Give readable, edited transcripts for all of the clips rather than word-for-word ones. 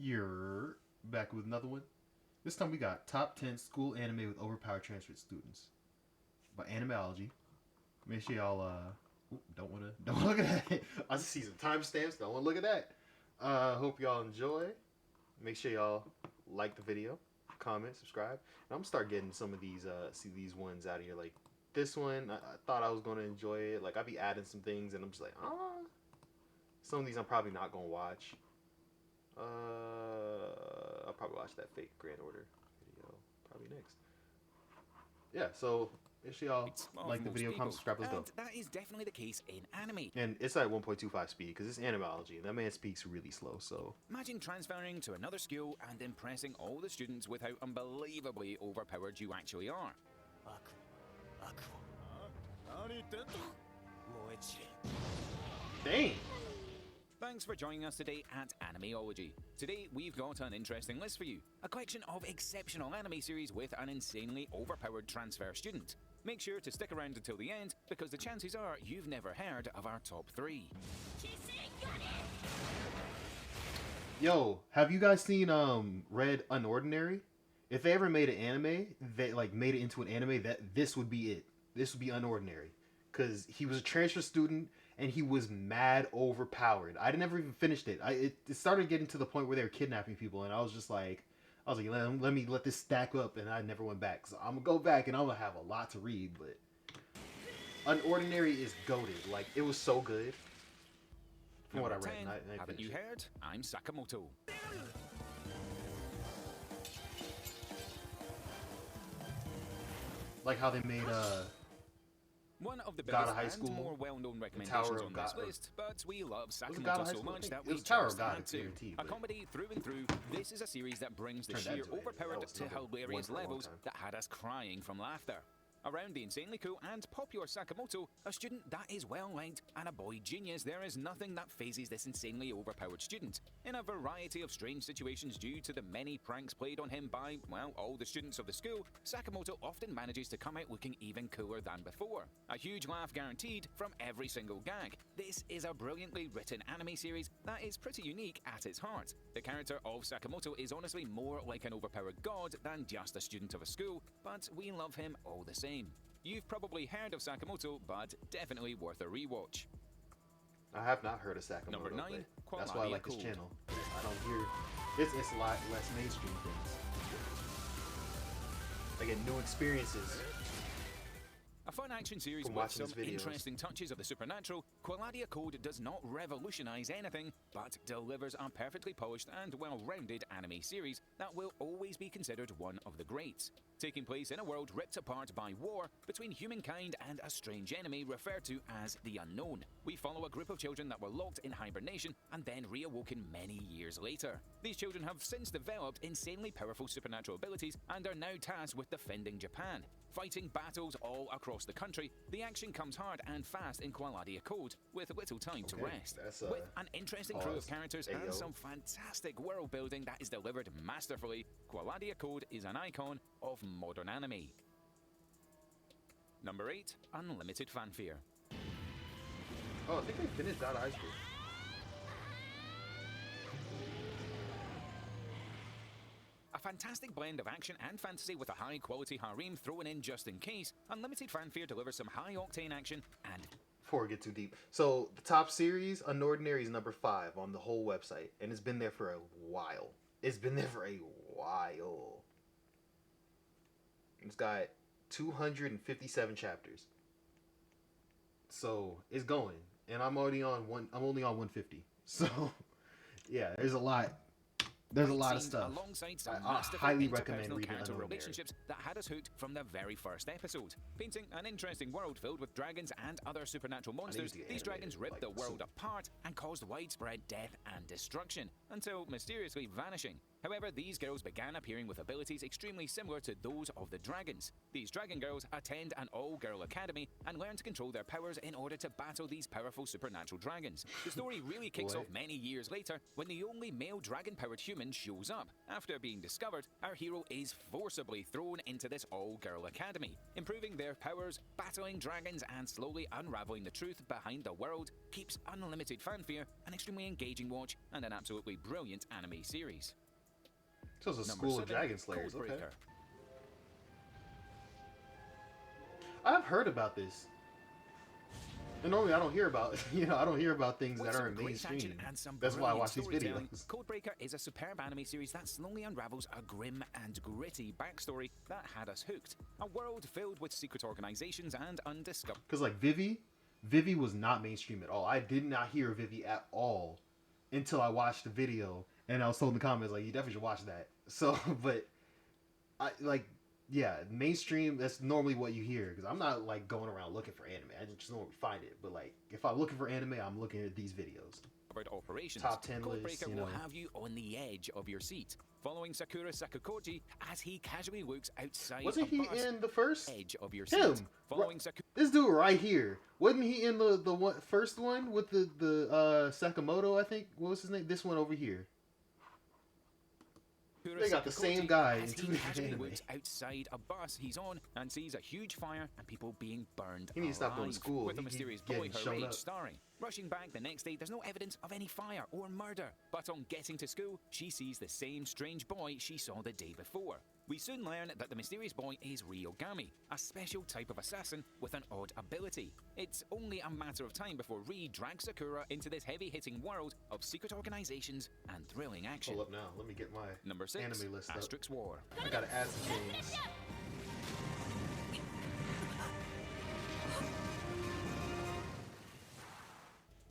You're back with another one. This time we got top 10 school anime with overpowered transferred students by Animology. Make sure y'all don't look at that. I just see some timestamps. Don't want to look at that. Hope y'all enjoy. Make sure y'all like the video, comment, subscribe. And I'm gonna start getting some of these these ones out of here. Like this one, I thought I was gonna enjoy it. Like I'll be adding some things, and I'm just like, some of these I'm probably not gonna watch. I'll probably watch that fake Grand Order video probably next. Yeah, so make sure y'all like the video, comment, subscribe, let's go. That is definitely the case in anime. And it's at 1.25 speed because it's Animology, and that man speaks really slow, so... Imagine transferring to another school and impressing all the students with how unbelievably overpowered you actually are. Dang! Thanks for joining us today at Animeology. Today we've got an interesting list for you. A collection of exceptional anime series with an insanely overpowered transfer student. Make sure to stick around until the end because the chances are you've never heard of our top 3. Yo, have you guys seen Red Unordinary? If they ever made an anime, they made it into an anime, this would be it. This would be Unordinary. Because he was a transfer student and he was mad overpowered. I never even finished it. It started getting to the point where they were kidnapping people, and I was like, let me let this stack up, and I never went back. So I'm gonna go back, and I'm gonna have a lot to read. But Unordinary is goated. Like it was so good. From what I read, 10, haven't you heard? I'm Sakamoto. Like how they made one of the God biggest of and more well-known recommendations on this list, but we love Sakamoto so much that we just had to. A comedy through and through, this is a series that brings the sheer overpowered to hilarious levels that had us crying from laughter. Around the insanely cool and popular Sakamoto, a student that is well-liked and a boy genius, there is nothing that phases this insanely overpowered student. In a variety of strange situations due to the many pranks played on him by, well, all the students of the school, Sakamoto often manages to come out looking even cooler than before. A huge laugh guaranteed from every single gag. This is a brilliantly written anime series that is pretty unique at its heart. The character of Sakamoto is honestly more like an overpowered god than just a student of a school, but we love him all the same. You've probably heard of Sakamoto, but definitely worth a rewatch. I have not heard of Sakamoto. Number 9, that's why I like this channel. I don't hear it's a lot less mainstream things. I get new experiences. A fun action series with some interesting touches of the supernatural, Qualladia Code does not revolutionize anything, but delivers a perfectly polished and well-rounded anime series that will always be considered one of the greats. Taking place in a world ripped apart by war between humankind and a strange enemy referred to as the Unknown. We follow a group of children that were locked in hibernation and then reawoken many years later. These children have since developed insanely powerful supernatural abilities and are now tasked with defending Japan. Fighting battles all across the country, the action comes hard and fast in Qualladia Code, with little time to rest. With an interesting crew of characters and some fantastic world building that is delivered masterfully, Qualladia Code is an icon of modern anime. Number 8, Unlimited Fanfare. Oh, I think they finished that high school. A fantastic blend of action and fantasy with a high-quality harem thrown in just in case, Unlimited Fanfare delivers some high-octane action and... Before we get too deep. So, the top series, Unordinary, is number 5 on the whole website. And it's been there for a while. It's been there for a while. It's got 257 chapters. So, it's going. And I'm only on 150. So, yeah, there's a lot. There's a lot of stuff. Alongside some I highly recommend reading character Unordinary. relationships that had us hooked from the very first episode. Painting an interesting world filled with dragons and other supernatural monsters, these dragons ripped the world apart and caused widespread death and destruction, until mysteriously vanishing. However, these girls began appearing with abilities extremely similar to those of the dragons. These dragon girls attend an all-girl academy and learn to control their powers in order to battle these powerful supernatural dragons. The story really kicks off many years later when the only male dragon-powered human shows up. After being discovered, our hero is forcibly thrown into this all-girl academy. Improving their powers, battling dragons, and slowly unraveling the truth behind the world keeps Unlimited Fanfare an extremely engaging watch and an absolutely brilliant anime series. So it's a school of dragon slayers. Okay. I've heard about this. And normally I don't hear about, I don't hear about things that aren't mainstream. That's why I watch these videos. Codebreaker is a superb anime series that slowly unravels a grim and gritty backstory that had us hooked. A world filled with secret organizations and undiscovered... Because like Vivi was not mainstream at all. I did not hear Vivi at all until I watched the video. And I was told in the comments, like, you definitely should watch that. So, but, yeah, mainstream, that's normally what you hear. Because I'm not, like, going around looking for anime. I just normally find it. But, like, if I'm looking for anime, I'm looking at these videos. Operations. Top 10 list, Codebreaker will have you on the edge of your seat, following Sakura Sakakoji as he casually looks outside. Wasn't he in the first? Edge of your seat. Following this dude right here. Wasn't he in the first one with the Sakamoto, I think? What was his name? This one over here. They got the same guy in two different anime. Outside a bus he's on and sees a huge fire and people being burned. He needs to stop going to school. With a mysterious boy her age starring. Rushing back the next day, there's no evidence of any fire or murder. But on getting to school, she sees the same strange boy she saw the day before. We soon learn that the mysterious boy is Ryogami, a special type of assassin with an odd ability. It's only a matter of time before Ri drags Sakura into this heavy-hitting world of secret organizations and thrilling action. Hold up now, let me get my Number 6, anime list up. Asterix War. I gotta add some things.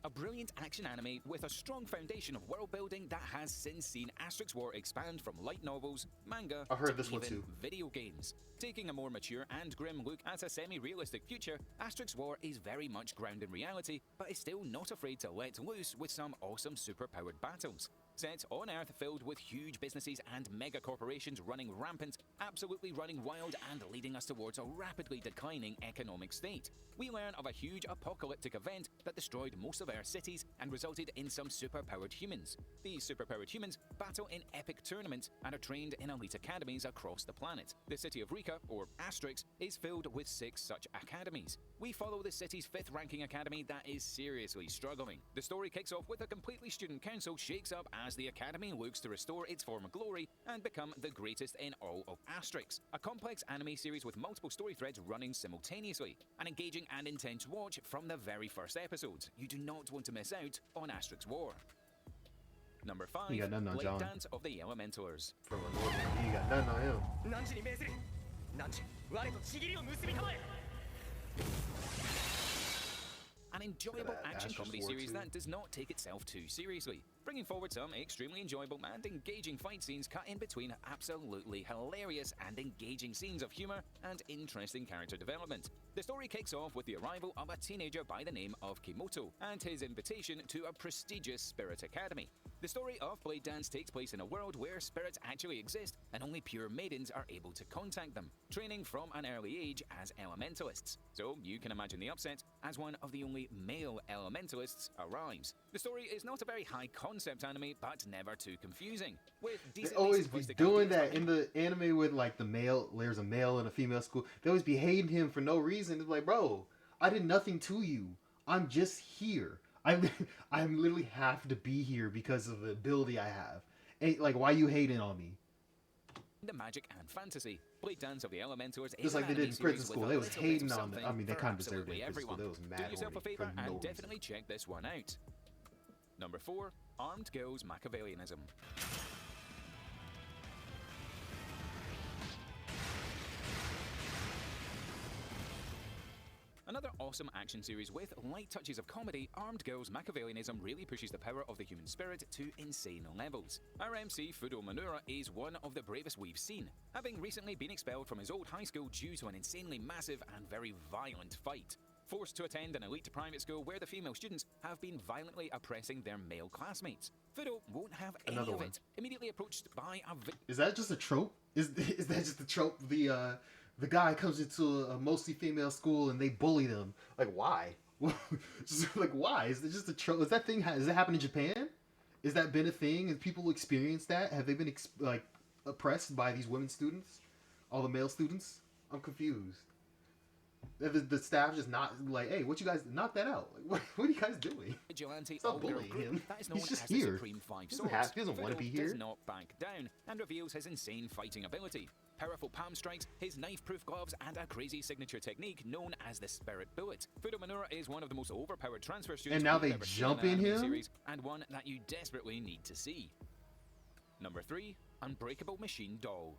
A brilliant action anime with a strong foundation of world building that has since seen Asterix War expand from light novels, manga, I've heard to this one even too. video games. Taking a more mature and grim look at a semi-realistic future, Asterix War is very much grounded in reality, but is still not afraid to let loose with some awesome super-powered battles. Set on Earth filled with huge businesses and mega corporations running rampant, absolutely running wild and leading us towards a rapidly declining economic state. We learn of a huge apocalyptic event that destroyed most of Earth's cities and resulted in some super-powered humans. These super-powered humans battle in epic tournaments and are trained in elite academies across the planet. The city of Rika, or Asterix, is filled with 6 such academies. We follow the city's 5th ranking academy that is seriously struggling. The story kicks off with a completely student council shakes up as the academy looks to restore its former glory and become the greatest in all of Asterix. A complex anime series with multiple story threads running simultaneously. An engaging and intense watch from the very first episodes. You do not want to miss out on Asterix War. Number 5, Blade Dance of the Elementalers. From a North, you got nothing on him. An enjoyable action comedy series that does not take itself too seriously, bringing forward some extremely enjoyable and engaging fight scenes cut in between absolutely hilarious and engaging scenes of humor and interesting character development. The story kicks off with the arrival of a teenager by the name of Kimoto and his invitation to a prestigious spirit academy. The story of Blade Dance takes place in a world where spirits actually exist and only pure maidens are able to contact them, training from an early age as elementalists. So you can imagine the upset as one of the only male elementalists arrives. The story is not a very high concept anime, but never too confusing. With they always be doing that in the anime with like there's a male and a female school. They always be hating him for no reason. It's like, bro, I did nothing to you. I'm just here. I literally have to be here because of the ability I have. And, like, why are you hating on me? The magic and fantasy. Blade Dance of the Elementals just like they did in prison school. They was hating on them. I mean, they kind of deserved it in prison school. They was mad. Do yourself a favor and definitely check this one out. Number 4, Armed Girls Machiavellianism. Another awesome action series with light touches of comedy, Armed Girls Machiavellianism really pushes the power of the human spirit to insane levels. Our MC, Fudo Manura, is one of the bravest we've seen, having recently been expelled from his old high school due to an insanely massive and very violent fight. Forced to attend an elite private school where the female students have been violently oppressing their male classmates. Fudo won't have any of it. Immediately approached by a... Is that just a trope? Is that just a trope? The guy comes into a mostly female school and they bully them. Like, why? Like, why? Is it just a trope? Is that thing? Does it happen in Japan? Has that been a thing? Have people experienced that? Have they been oppressed by these women students? All the male students? I'm confused. The staff just not like, hey, what you guys knock that out? Like, what are you guys doing? Stop bullying him. He's just here. He doesn't want to be here. Does not back down and reveals his insane fighting ability. Powerful palm strikes, his knife-proof gloves, and a crazy signature technique known as the Spirit Bullet. Fudomanura is one of the most overpowered transfer students. And now they jump in him? Series, and one that you desperately need to see. Number 3, Unbreakable Machine Doll.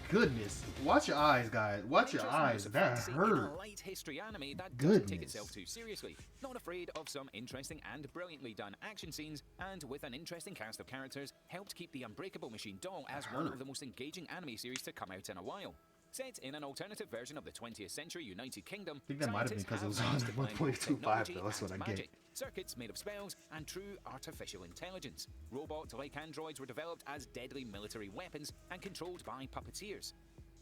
Goodness, watch your eyes, guys. Watch your eyes. That hurt. A light history anime that doesn't take itself too seriously. Not afraid of some interesting and brilliantly done action scenes, and with an interesting cast of characters, helped keep the Unbreakable Machine Doll as one of the most engaging anime series to come out in a while. Set in an alternative version of the 20th century United Kingdom, I think that might have been because it was on 1.25 though. That's what I get. Circuits made of spells and true artificial intelligence. Robot-like androids were developed as deadly military weapons and controlled by puppeteers.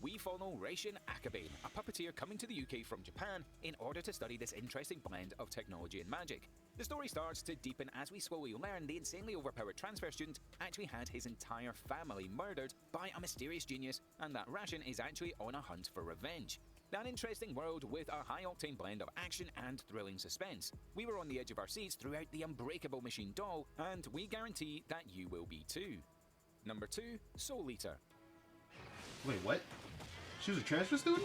We follow Reishin Akabane, a puppeteer coming to the UK from Japan in order to study this interesting blend of technology and magic. The story starts to deepen as we slowly learn the insanely overpowered transfer student actually had his entire family murdered by a mysterious genius, and that Rashin is actually on a hunt for revenge. An interesting world with a high-octane blend of action and thrilling suspense. We were on the edge of our seats throughout the Unbreakable Machine Doll, and we guarantee that you will be too. Number 2, Soul Eater. Wait, what? She was a transfer student?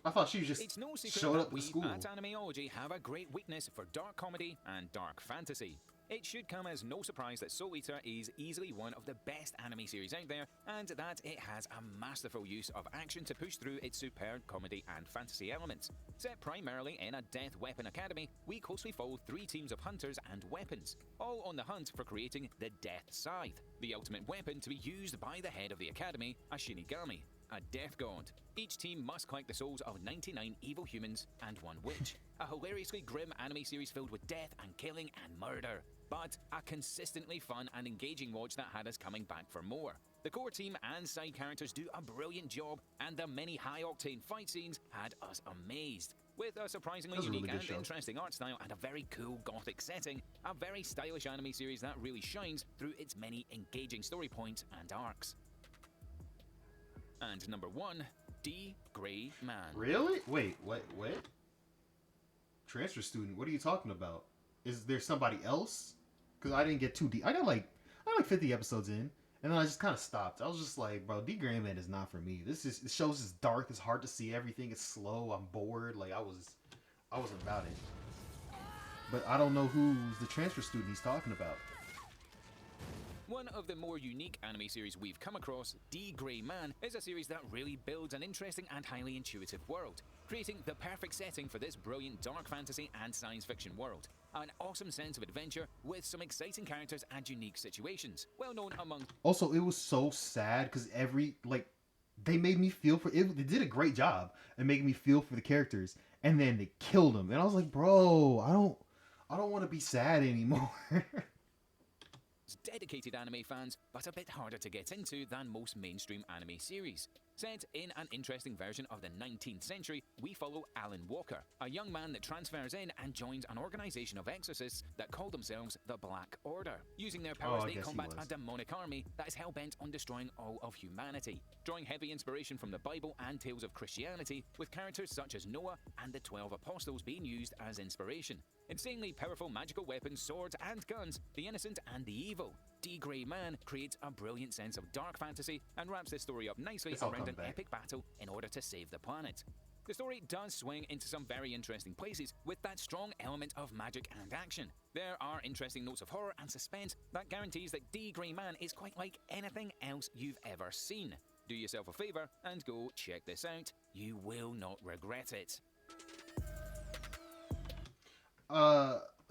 I thought she just it's no secret showed that up in we school. At Animeology have a great weakness for dark comedy and dark fantasy. It should come as no surprise that Soul Eater is easily one of the best anime series out there, and that it has a masterful use of action to push through its superb comedy and fantasy elements. Set primarily in a death weapon academy, we closely follow 3 teams of hunters and weapons, all on the hunt for creating the Death Scythe, the ultimate weapon to be used by the head of the academy, a Shinigami, a death god. Each team must collect the souls of 99 evil humans and 1 witch. A hilariously grim anime series filled with death and killing and murder, but a consistently fun and engaging watch that had us coming back for more. The core team and side characters do a brilliant job, and the many high-octane fight scenes had us amazed. With a surprisingly unique and interesting art style and a very cool gothic setting, a very stylish anime series that really shines through its many engaging story points and arcs. And number 1, D. Gray Man. Really? Wait, what? Transfer student? What are you talking about? Is there somebody else? Because I didn't get too deep. I got like 50 episodes in, and then I just kind of stopped. I was just like, bro, D. Gray Man is not for me. The show's is dark. It's hard to see everything. It's slow. I'm bored. Like I wasn't about it. But I don't know who's the transfer student he's talking about. One of the more unique anime series we've come across, D. Gray Man, is a series that really builds an interesting and highly intuitive world, creating the perfect setting for this brilliant dark fantasy and science fiction world. An awesome sense of adventure with some exciting characters and unique situations, well known among... Also, it was so sad because they made me feel for it. They did a great job at making me feel for the characters, and then they killed them, and I was like, bro, I don't want to be sad anymore. Dedicated anime fans, but a bit harder to get into than most mainstream anime series. Set in an interesting version of the 19th century, we follow Alan Walker, a young man that transfers in and joins an organization of exorcists that call themselves the Black Order. Using their powers, they combat a demonic army that is hell-bent on destroying all of humanity, drawing heavy inspiration from the Bible and tales of Christianity, with characters such as Noah and the 12 Apostles being used as inspiration. Insanely powerful magical weapons, swords and guns, the innocent and the evil. D. Gray Man creates a brilliant sense of dark fantasy and wraps this story up nicely around an epic battle in order to save the planet. The story does swing into some very interesting places with that strong element of magic and action. There are interesting notes of horror and suspense that guarantees that D. Gray Man is quite like anything else you've ever seen. Do yourself a favor and go check this out. You will not regret it.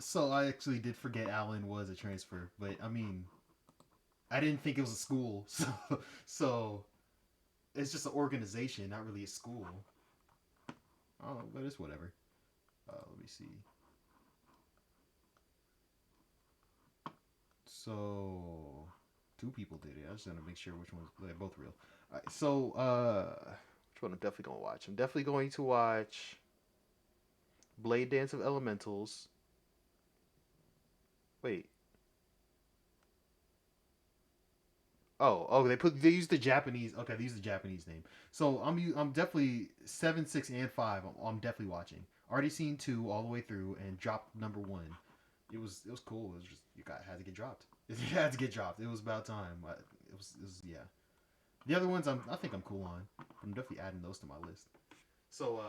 So I actually did forget Alan was a transfer, but I mean, I didn't think it was a school, so it's just an organization, not really a school. Oh, but it's whatever. Let me see. So 2 people did it. I just want to make sure which ones they're both real. All right, so which one I'm definitely gonna watch? I'm definitely going to watch Blade Dance of Elementals. Wait, Oh, they use the Japanese. Okay, they use the Japanese name. So I'm definitely 7, 6, and 5. I'm definitely watching. Already seen 2 all the way through and dropped number 1. It was cool. It was just you got had to get dropped. It had to get dropped. It was about time. It was yeah. The other ones I think I'm cool on. I'm definitely adding those to my list. So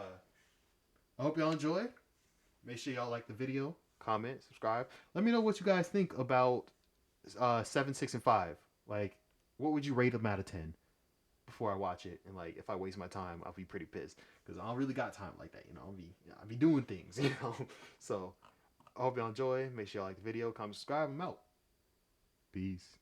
I hope y'all enjoy. Make sure y'all like the video, comment, subscribe. Let me know what you guys think about 7, 6, and 5. Like, what would you rate them out of 10 before I watch it? And like, if I waste my time, I'll be pretty pissed because I don't really got time like that. I'll be doing things. So I hope y'all enjoy. Make sure y'all like the video, comment, subscribe. I'm out. Peace.